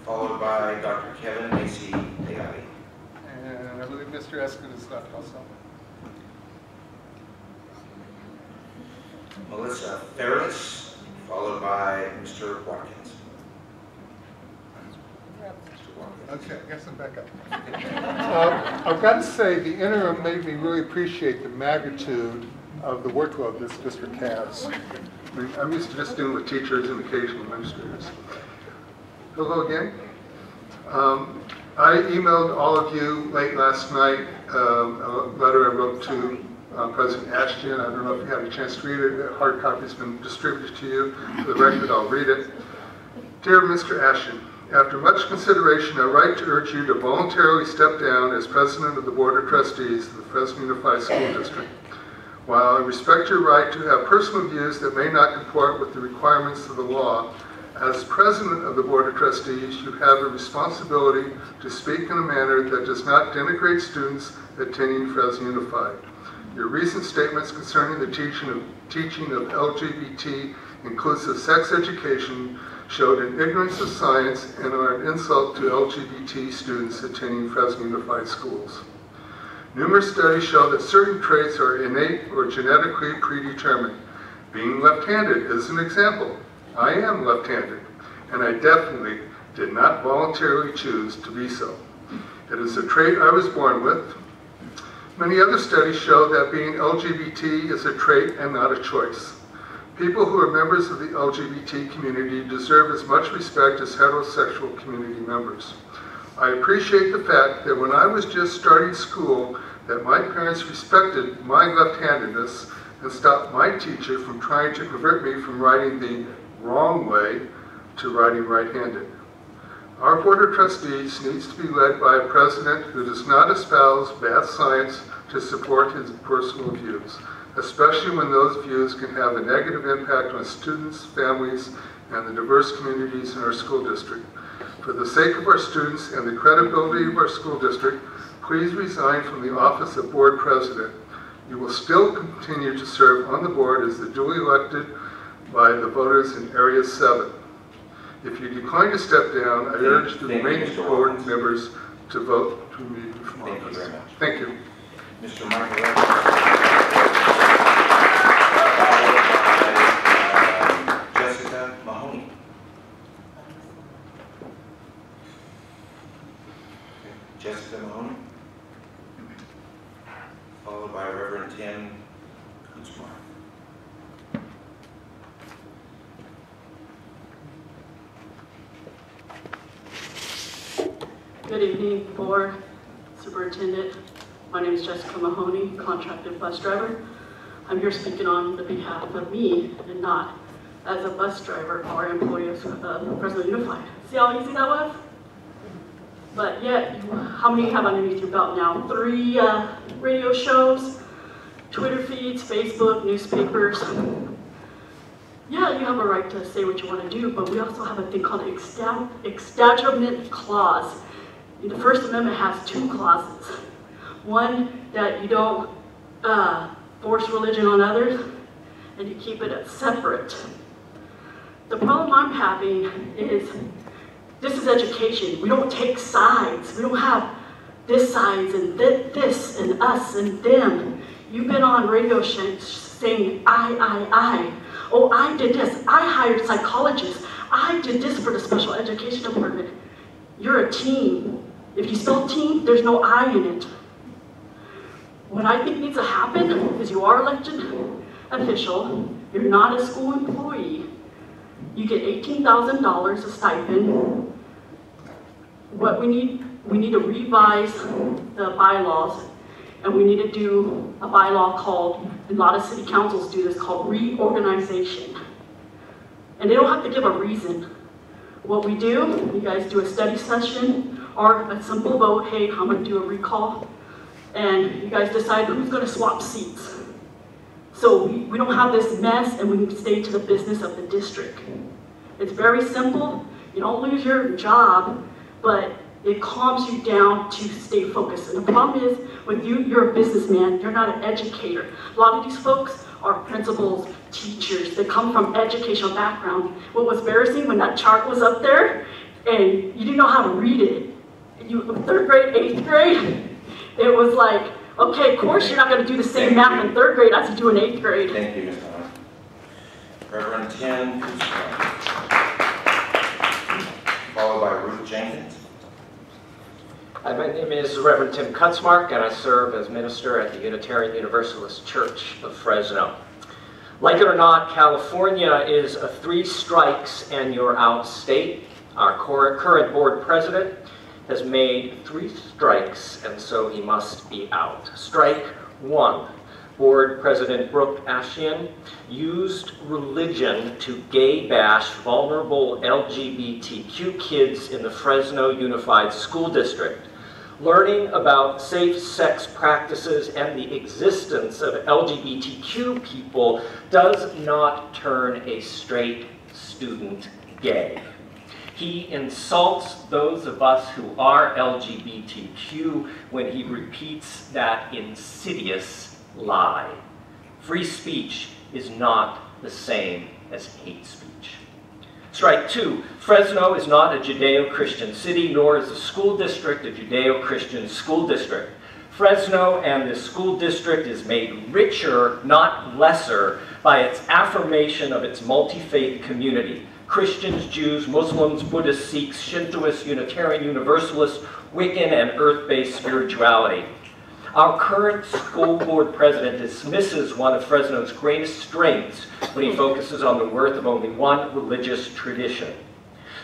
followed by Dr. Kevin Macy Leali. And I believe Mr. Eskin is left also. Melissa Ferris, followed by Mr. Watkins. Okay, I guess I'm back up. I've got to say, the interim made me really appreciate the magnitude of the workload this district has. I mean, I'm used to just dealing with teachers and occasional administrators. Hello again. I emailed all of you late last night a letter I wrote to President Ashton. I don't know if you had a chance to read it. A hard copy has been distributed to you. For the record, I'll read it. Dear Mr. Ashton, after much consideration, I write to urge you to voluntarily step down as President of the Board of Trustees of the Fresno Unified School District. While I respect your right to have personal views that may not comport with the requirements of the law, as President of the Board of Trustees, you have a responsibility to speak in a manner that does not denigrate students attending Fresno Unified. Your recent statements concerning the teaching of LGBT inclusive sex education showed an ignorance of science and are an insult to LGBT students attending Fresno Unified schools. Numerous studies show that certain traits are innate or genetically predetermined. Being left-handed is an example. I am left-handed, and I definitely did not voluntarily choose to be so. It is a trait I was born with. Many other studies show that being LGBT is a trait and not a choice. People who are members of the LGBT community deserve as much respect as heterosexual community members. I appreciate the fact that when I was just starting school, that my parents respected my left-handedness and stopped my teacher from trying to convert me from writing the wrong way to writing right-handed. Our Board of Trustees needs to be led by a president who does not espouse bad science to support his personal views, especially when those views can have a negative impact on students, families, and the diverse communities in our school district. For the sake of our students and the credibility of our school district, please resign from the office of Board President. You will still continue to serve on the board as the duly elected by the voters in Area 7. If you decline to step down, I urge the remaining board members to vote to remove you from office. Thank you. Mr. Michael Jessica Mahoney. Jessica Mahoney, followed by Reverend Tim Kutzmar. Good evening, Board, Superintendent. My name is Jessica Mahoney, contracted bus driver. I'm here speaking on the behalf of me and not as a bus driver or employee of Fresno Unified. See how easy that was? But yet, how many you have underneath your belt now? 3 radio shows, Twitter feeds, Facebook, newspapers. Yeah, you have a right to say what you want to do, but we also have a thing called an Establishment Clause. The First Amendment has 2 clauses. One, that you don't force religion on others, and you keep it separate. The problem I'm having is, this is education. We don't take sides. We don't have this sides and this and us and them. You've been on radio saying I. Oh, I did this. I hired psychologists. I did this for the special education department. You're a team. If you spell team, there's no I in it. What I think needs to happen is you are elected official. You're not a school employee. You get $18,000 a stipend. What we need to revise the bylaws, and we need to do a bylaw called, a lot of city councils do this, called reorganization. And they don't have to give a reason. What we do, you guys do a study session or a simple vote, hey, I'm gonna do a recall, and you guys decide who's gonna swap seats. So we don't have this mess, and we can stay to the business of the district. It's very simple. You don't lose your job, but it calms you down to stay focused. And the problem is, with you, you're a businessman, you're not an educator. A lot of these folks are principals, teachers, they come from educational background. What was embarrassing when that chart was up there, and you didn't know how to read it. Third grade, eighth grade, it was like, okay, of course you're not going to do the same math in third grade as you do in eighth grade. Thank you, Ms. Donna. Reverend Tim Kutzman, followed by Ruth Jenkins. Hi, my name is Reverend Tim Kutzmark, and I serve as minister at the Unitarian Universalist Church of Fresno. Like it or not, California is a 3 strikes and you're out state. Our current board president has made 3 strikes, and so he must be out. Strike 1. Board President Brooke Ashian used religion to gay bash vulnerable LGBTQ kids in the Fresno Unified School District. Learning about safe-sex practices and the existence of LGBTQ people does not turn a straight student gay. He insults those of us who are LGBTQ when he repeats that insidious lie. Free speech is not the same as hate speech. Strike 2. Fresno is not a Judeo-Christian city, nor is the school district a Judeo-Christian school district. Fresno and the school district is made richer, not lesser, by its affirmation of its multi-faith community. Christians, Jews, Muslims, Buddhists, Sikhs, Shintoists, Unitarian Universalists, Wiccan, and earth-based spirituality. Our current school board president dismisses one of Fresno's greatest strengths when he focuses on the worth of only one religious tradition.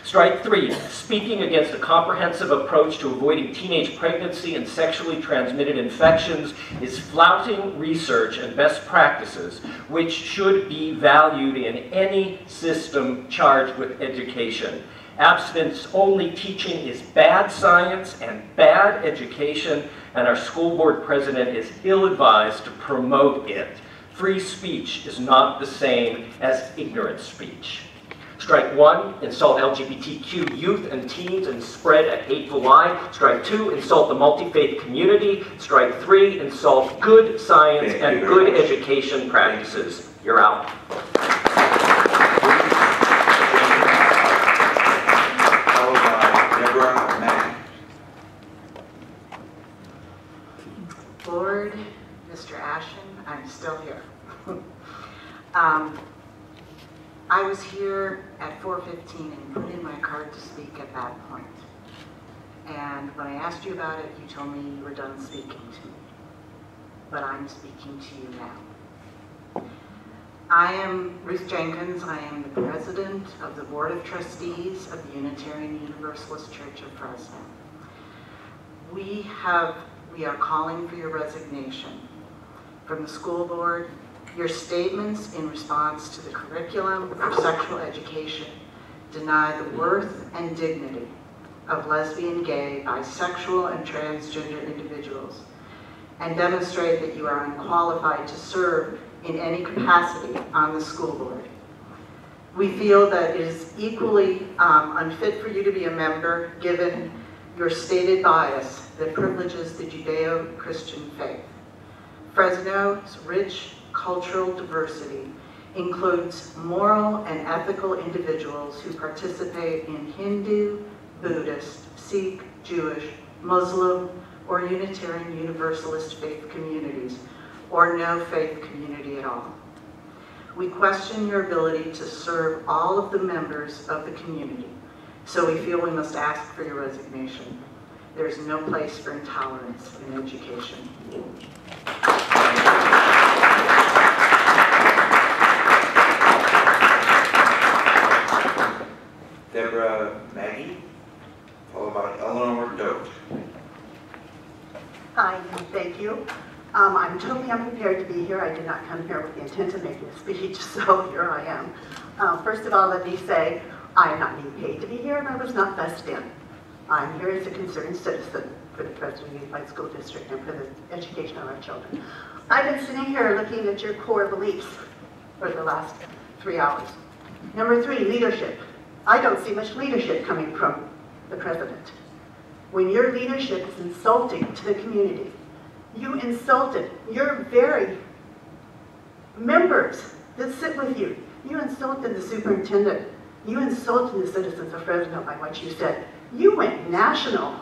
Strike 3, speaking against a comprehensive approach to avoiding teenage pregnancy and sexually transmitted infections is flouting research and best practices, which should be valued in any system charged with education. Abstinence-only teaching is bad science and bad education, and our school board president is ill-advised to promote it. Free speech is not the same as ignorant speech. Strike 1, insult LGBTQ youth and teens and spread a hateful lie. Strike 2, insult the multi-faith community. Strike 3, insult good science and good education practices. You're out. Board, Mr. Ashen, I'm still here. I was here at 4:15 and put in my card to speak at that point. And when I asked you about it, you told me you were done speaking to me. But I'm speaking to you now. I am Ruth Jenkins. I am the president of the Board of Trustees of the Unitarian Universalist Church of Fresno. We are calling for your resignation from the school board. Your statements in response to the curriculum for sexual education deny the worth and dignity of lesbian, gay, bisexual, and transgender individuals, and demonstrate that you are unqualified to serve in any capacity on the school board. We feel that it is equally unfit for you to be a member, given your stated bias that privileges the Judeo-Christian faith. Fresno's rich cultural diversity includes moral and ethical individuals who participate in Hindu, Buddhist, Sikh, Jewish, Muslim, or Unitarian Universalist faith communities, or no faith community at all. We question your ability to serve all of the members of the community, so we feel we must ask for your resignation. There is no place for intolerance in education. Deborah Maggie, followed by Eleanor Dote. Hi, thank you. I'm totally unprepared to be here. I did not come here with the intent of making a speech, so here I am. First of all, let me say I am not being paid to be here, and I was not bussed in. I'm here as a concerned citizen for the Fresno Unified School District and for the education of our children. I've been sitting here looking at your core beliefs for the last 3 hours. Number 3, leadership. I don't see much leadership coming from the president. When your leadership is insulting to the community, you insulted your very members that sit with you. You insulted the superintendent You insulted the citizens of Fresno by what you said. You went national.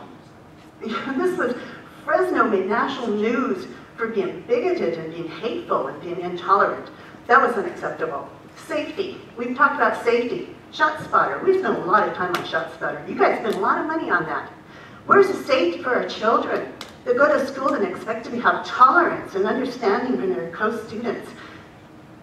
This was, Fresno made national news for being bigoted and being hateful and being intolerant. That was unacceptable. Safety. We've talked about safety. Shot spotter. We've spent a lot of time on shot spotter. You guys spend a lot of money on that. Where's the safety for our children that go to school and expect to have tolerance and understanding from their co-students?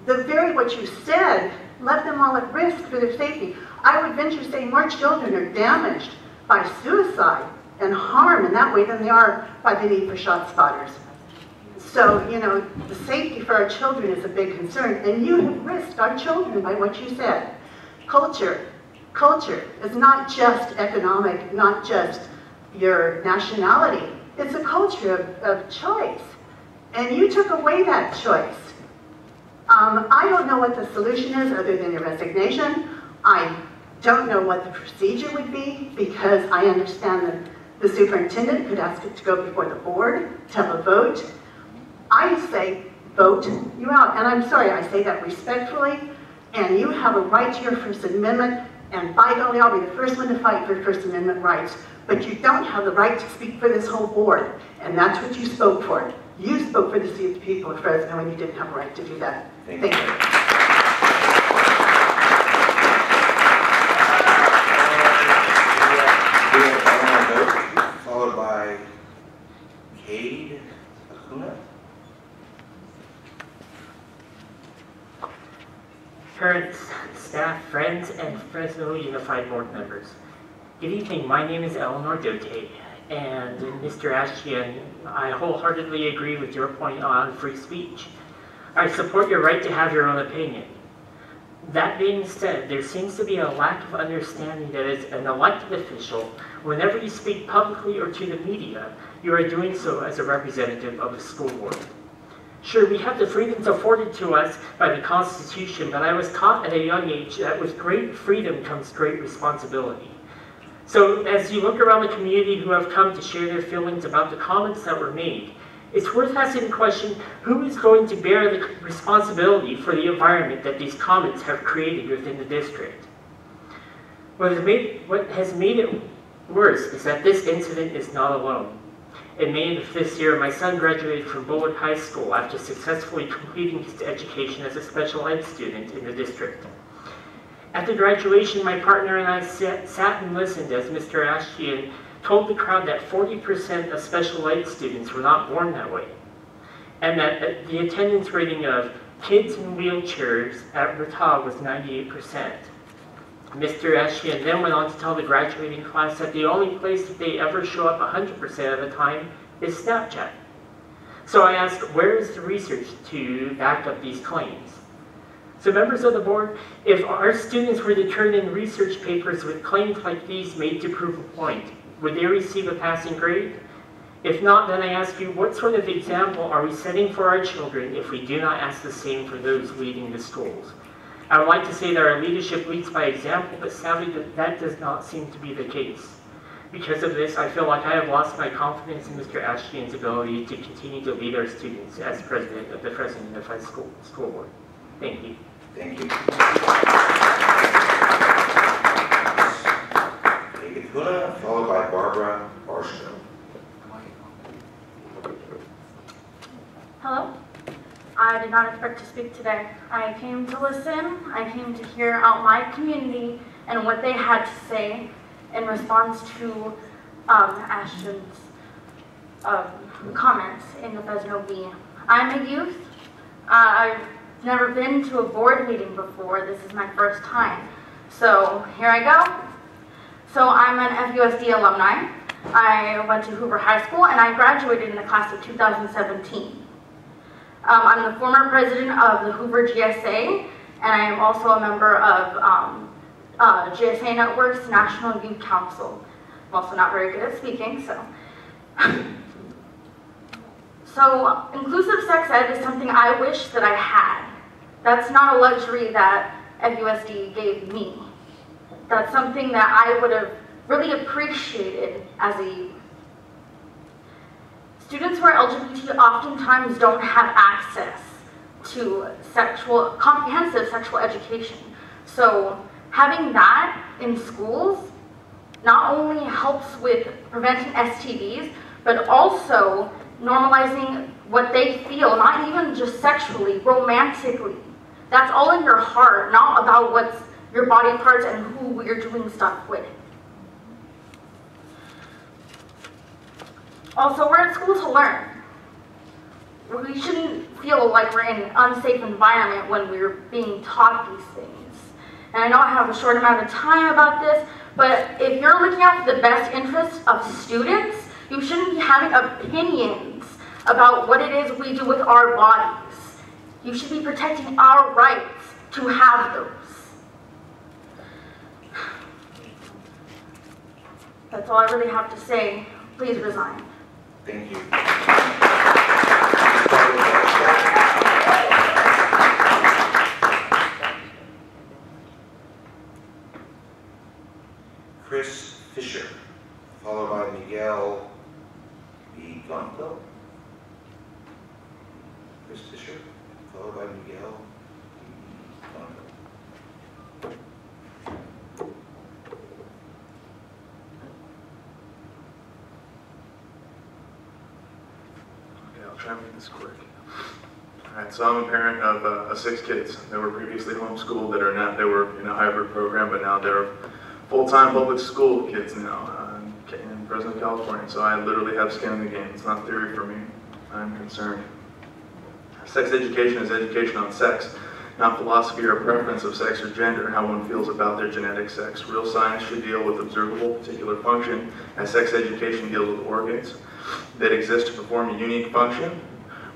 The very what you said left them all at risk for their safety. I would venture to say more children are damaged by suicide and harm in that way than they are by the need for shot spotters. So, you know, the safety for our children is a big concern, and you have risked our children by what you said. Culture. Culture is not just economic, not just your nationality. It's a culture of choice. And you took away that choice. I don't know what the solution is other than your resignation. I don't know what the procedure would be, because I understand that the superintendent could ask it to go before the board to have a vote. I say vote you out, and I'm sorry, I say that respectfully, and you have a right to your First Amendment, and by golly, I'll be the first one to fight for First Amendment rights, but you don't have the right to speak for this whole board, and that's what you spoke for. You spoke for the people of Fresno, and you didn't have a right to do that. Thank you. Followed by Cade Acuna. Parents, staff, friends, and Fresno Unified Board members. Good evening, my name is Eleanor Dote, and Mr. Ashtian, I wholeheartedly agree with your point on free speech. I support your right to have your own opinion. That being said, there seems to be a lack of understanding that as an elected official, whenever you speak publicly or to the media, you are doing so as a representative of a school board. Sure, we have the freedoms afforded to us by the Constitution, but I was taught at a young age that with great freedom comes great responsibility. So as you look around the community who have come to share their feelings about the comments that were made, it's worth asking the question, who is going to bear the responsibility for the environment that these comments have created within the district? What has made it worse is that this incident is not alone. In May of this year, my son graduated from Bullock High School after successfully completing his education as a special ed student in the district. After graduation, my partner and I sat and listened as Mr. Ashtian told the crowd that 40% of special ed students were not born that way, and that the attendance rating of kids in wheelchairs at Rata was 98%. Mr. Ashtian then went on to tell the graduating class that the only place that they ever show up 100% of the time is Snapchat. So I asked, where is the research to back up these claims? So members of the board, if our students were to turn in research papers with claims like these made to prove a point, would they receive a passing grade? If not, then I ask you, what sort of example are we setting for our children if we do not ask the same for those leading the schools? I would like to say that our leadership leads by example, but sadly that does not seem to be the case. Because of this, I feel like I have lost my confidence in Mr. Ashtian's ability to continue to lead our students as president of the Fresno Unified School Board. Thank you. Thank you. Cade Acuna, followed by Barbara Barstow. Hello. I did not expect to speak today. I came to listen. I came to hear out my community and what they had to say in response to Ashton's comments in the Fresno Bee. I'm a youth. I've never been to a board meeting before. This is my first time. So here I go. So I'm an FUSD alumni. I went to Hoover High School and I graduated in the class of 2017. I'm the former president of the Hoover GSA, and I am also a member of GSA Network's National Youth Council. I'm also not very good at speaking, so. So inclusive sex ed is something I wish that I had. That's not a luxury that FUSD gave me. That's something that I would have really appreciated as a youth. Students who are LGBT oftentimes don't have access to comprehensive sexual education. So Having that in schools not only helps with preventing STDs, but also normalizing what they feel, not even just sexually, romantically. That's all in your heart, not about what's your body parts and who you're doing stuff with. Also, we're at school to learn. We shouldn't feel like we're in an unsafe environment when we're being taught these things. And I know I have a short amount of time about this, but if you're looking out for the best interests of students, you shouldn't be having opinions about what it is we do with our bodies. You should be protecting our rights to have those. That's all I really have to say. Please resign. Thank you. Chris Fisher, followed by Miguel Vigonco. Chris Fisher, followed by Miguel Vigonco. I'll try and make this quick. Alright, so I'm a parent of 6 kids that were previously homeschooled that are not, they were in a hybrid program, but now they're full-time public school kids now in Fresno, California. So I literally have skin in the game. It's not theory for me. I'm concerned. Sex education is education on sex, not philosophy or preference of sex or gender, how one feels about their genetic sex. Real science should deal with observable particular function, as sex education deals with organs that exist to perform a unique function,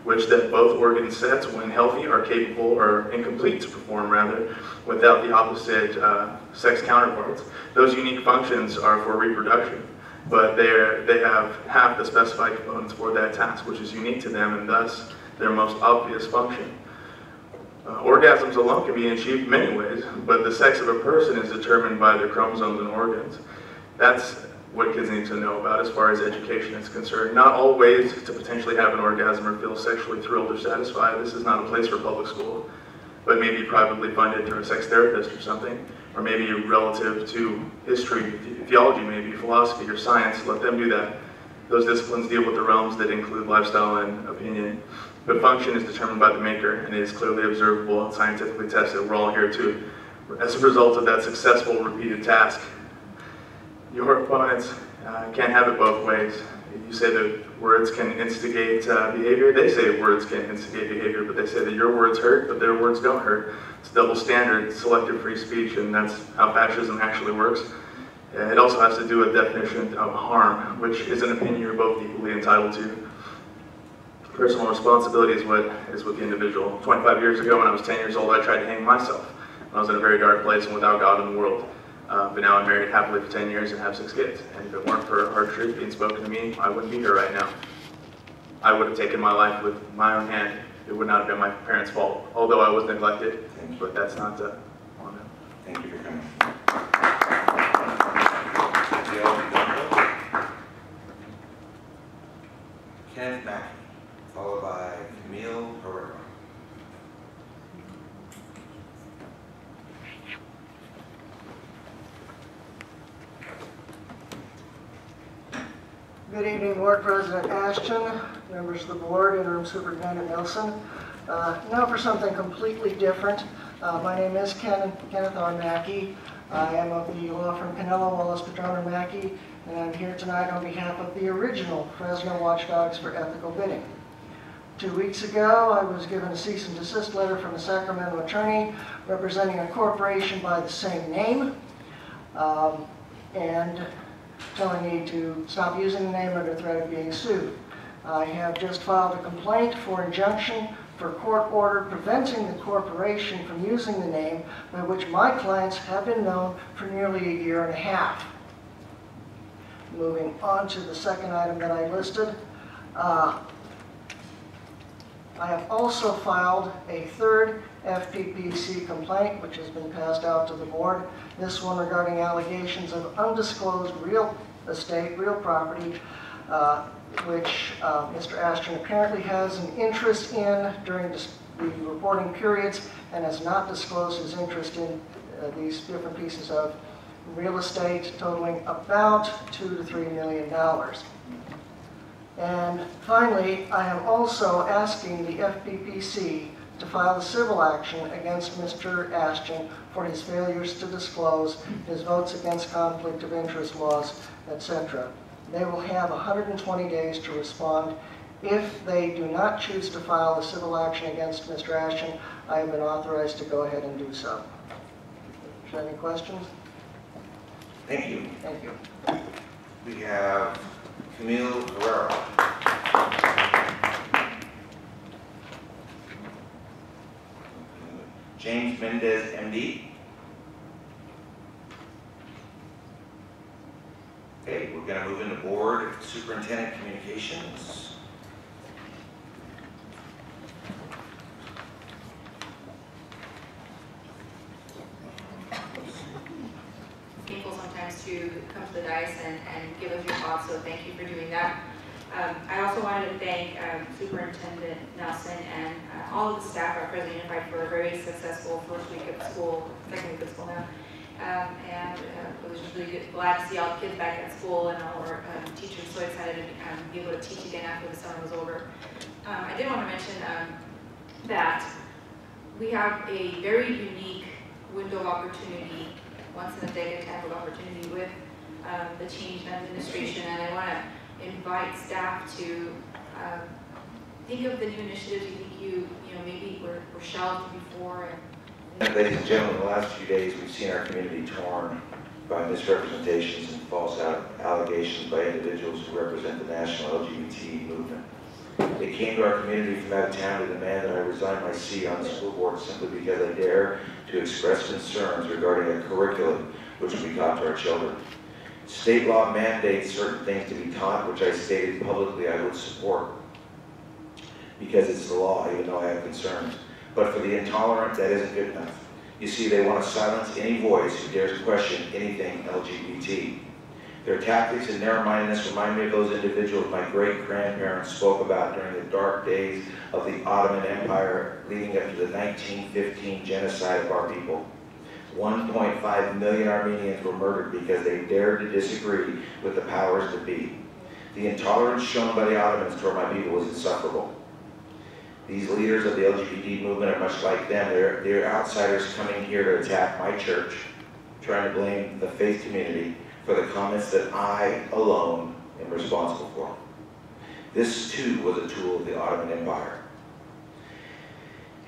which that both organ sets, when healthy, are capable or incomplete to perform, rather, without the opposite sex counterparts. Those unique functions are for reproduction, but they have half the specified components for that task, which is unique to them and thus their most obvious function. Orgasms alone can be achieved many ways, but the sex of a person is determined by their chromosomes and organs. That's what kids need to know about as far as education is concerned. Not all ways to potentially have an orgasm or feel sexually thrilled or satisfied. This is not a place for public school, but maybe privately funded through a sex therapist or something, or maybe relative to history, theology maybe, philosophy or science. Let them do that. Those disciplines deal with the realms that include lifestyle and opinion. But function is determined by the maker and is clearly observable and scientifically tested. We're all here too. As a result of that successful repeated task, your opponents can't have it both ways. You say that words can instigate behavior. They say words can instigate behavior, but they say that your words hurt, but their words don't hurt. It's double standard, selective free speech, and that's how fascism actually works. It also has to do with definition of harm, which is an opinion you're both equally entitled to. Personal responsibility is with the individual. 25 years ago, when I was 10 years old, I tried to hang myself. I was in a very dark place and without God in the world. But now I'm married happily for 10 years and have 6 kids. And if it weren't for hard truth being spoken to me, I wouldn't be here right now. I would have taken my life with my own hand. It would not have been my parents' fault, although I was neglected. But that's not on them. Thank you for coming. Miguel Vigonco. Kenneth Mackey, followed by Camille Herrera. Good evening, Board President Ashton, members of the board, Interim Superintendent Nelson. Now for something completely different. My name is Kenneth R. Mackey. I am of the law firm Canelo, Wallace, Padron, Mackey, and I'm here tonight on behalf of the original Fresno Watchdogs for Ethical Bidding. 2 weeks ago, I was given a cease and desist letter from a Sacramento attorney representing a corporation by the same name, and telling me to stop using the name under threat of being sued. I have just filed a complaint for injunction for court order preventing the corporation from using the name by which my clients have been known for nearly a year and a half. Moving on to the second item that I listed. I have also filed a third FPPC complaint, which has been passed out to the board. This one regarding allegations of undisclosed real estate, real property, which Mr. Ashton apparently has an interest in during the reporting periods and has not disclosed his interest in these different pieces of real estate totaling about $2 to $3 million. And finally, I am also asking the FPPC to file a civil action against Mr. Ashton for his failures to disclose, his votes against conflict of interest laws, etc. They will have 120 days to respond. If they do not choose to file a civil action against Mr. Ashton, I have been authorized to go ahead and do so. Is there any questions? Thank you. Thank you. We have Camille Guerrero. James Mendez, MD. Okay, we're going to move into Board Superintendent Communications. Painful sometimes to come to the dais and give us your thoughts, so thank you for doing that. I also wanted to thank Superintendent Nelson and all of the staff at Fresno Unified for a very successful first week of school, second week of school now. It was just really good, glad to see all the kids back at school and all our teachers so excited to be able to teach again after the summer was over. I did want to mention that we have a very unique window of opportunity, once in a decade type of opportunity with the change in administration, and I want to invite staff to think of the new initiatives you think you maybe were shelved before. Ladies and gentlemen, the last few days we've seen our community torn by misrepresentations and false allegations by individuals who represent the national LGBT movement. They came to our community from out of town to demand that I resign my seat on the school board simply because I dare to express concerns regarding a curriculum which we taught to our children. State law mandates certain things to be taught, which I stated publicly I would support because it's the law, even though I have concerns. But for the intolerant, that isn't good enough. You see, they want to silence any voice who dares question anything LGBT. Their tactics and narrow-mindedness remind me of those individuals my great-grandparents spoke about during the dark days of the Ottoman Empire leading up to the 1915 genocide of our people. 1.5 million Armenians were murdered because they dared to disagree with the powers that be. The intolerance shown by the Ottomans toward my people was insufferable. These leaders of the LGBT movement are much like them. They're outsiders coming here to attack my church, trying to blame the faith community for the comments that I alone am responsible for. This too was a tool of the Ottoman Empire,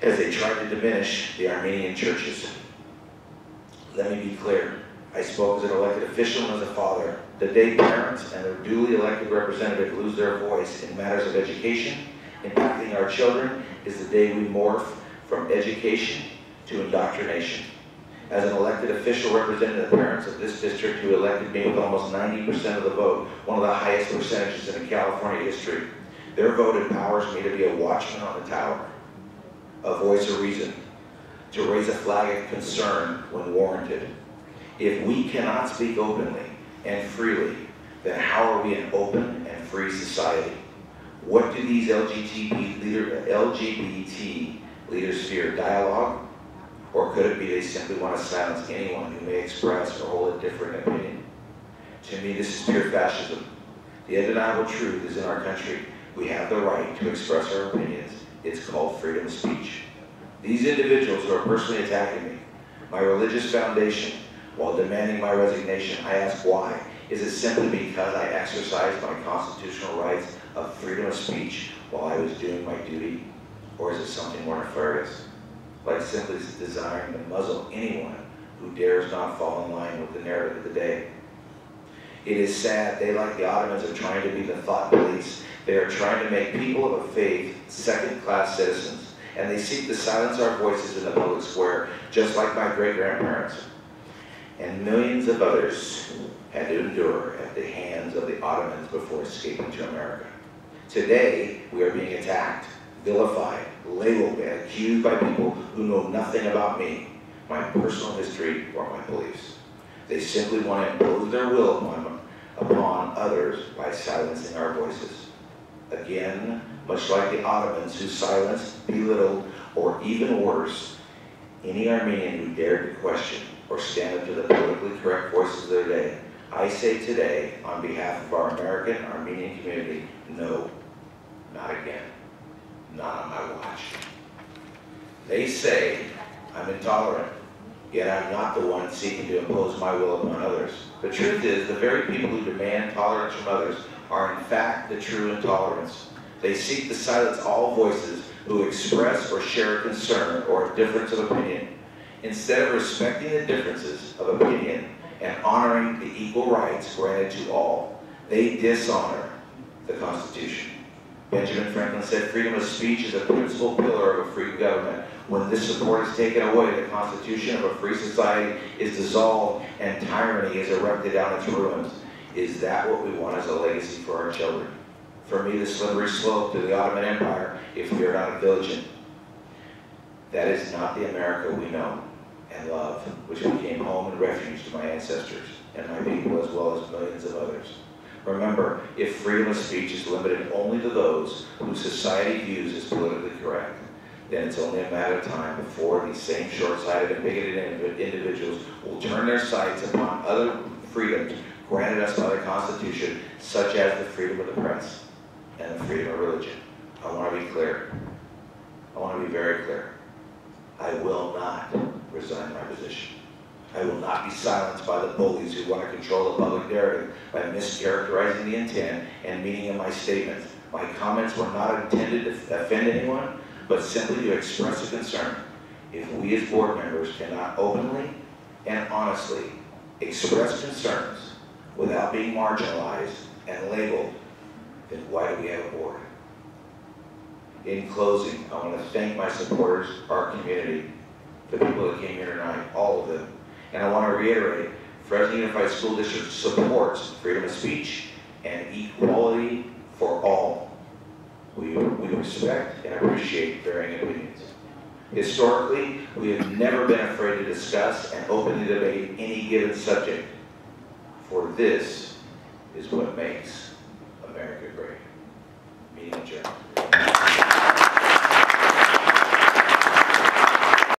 as they tried to diminish the Armenian churches. Let me be clear. I spoke as an elected official and as a father. The day parents and their duly elected representative lose their voice in matters of education impacting our children is the day we morph from education to indoctrination. As an elected official representing the parents of this district who elected me with almost 90% of the vote, one of the highest percentages in California history, their vote empowers me to be a watchman on the tower, a voice of reason, to raise a flag of concern when warranted. If we cannot speak openly and freely, then how are we an open and free society? What do these LGBT leaders fear? Dialogue? Or could it be they simply want to silence anyone who may express or hold a different opinion? To me, this is pure fascism. The undeniable truth is in our country. We have the right to express our opinions. It's called freedom of speech. These individuals who are personally attacking me, my religious foundation, while demanding my resignation, I ask why. Is it simply because I exercised my constitutional rights of freedom of speech while I was doing my duty? Or is it something more nefarious, like simply desiring to muzzle anyone who dares not fall in line with the narrative of the day? It is sad they, like the Ottomans, are trying to be the thought police. They are trying to make people of a faith second-class citizens, and they seek to silence our voices in the public square, just like my great-grandparents. And millions of others had to endure at the hands of the Ottomans before escaping to America. Today, we are being attacked, vilified, labeled, and accused by people who know nothing about me, my personal history, or my beliefs. They simply want to impose their will upon others by silencing our voices. Again, much like the Ottomans who silenced, belittled, or even worse, any Armenian who dared to question or stand up to the politically correct voices of their day. I say today, on behalf of our American Armenian community, no, not again, not on my watch. They say I'm intolerant, yet I'm not the one seeking to impose my will upon others. The truth is, the very people who demand tolerance from others are in fact the true intolerants. They seek to silence all voices who express or share a concern or a difference of opinion. Instead of respecting the differences of opinion and honoring the equal rights granted to all, they dishonor the Constitution. Benjamin Franklin said, freedom of speech is a principal pillar of a free government. When this support is taken away, the Constitution of a free society is dissolved and tyranny is erected on its ruins. Is that what we want as a legacy for our children? For me, the slippery slope to the Ottoman Empire, if we are not vigilant. That is not the America we know and love, which became home and refuge to my ancestors and my people, as well as millions of others. Remember, if freedom of speech is limited only to those whom society views as politically correct, then it's only a matter of time before these same short-sighted and bigoted individuals will turn their sights upon other freedoms granted us by the Constitution, such as the freedom of the press and the freedom of religion. I want to be clear. I want to be very clear. I will not resign my position. I will not be silenced by the bullies who want to control the public narrative by mischaracterizing the intent and meaning of my statements. My comments were not intended to offend anyone, but simply to express a concern. If we as board members cannot openly and honestly express concerns without being marginalized and labeled, then why do we have a board? In closing, I want to thank my supporters, our community, the people that came here tonight, all of them. And I want to reiterate, Fresno Unified School District supports freedom of speech and equality for all. We respect and appreciate varying opinions. Historically, we have never been afraid to discuss and openly debate any given subject, for this is what makes America great.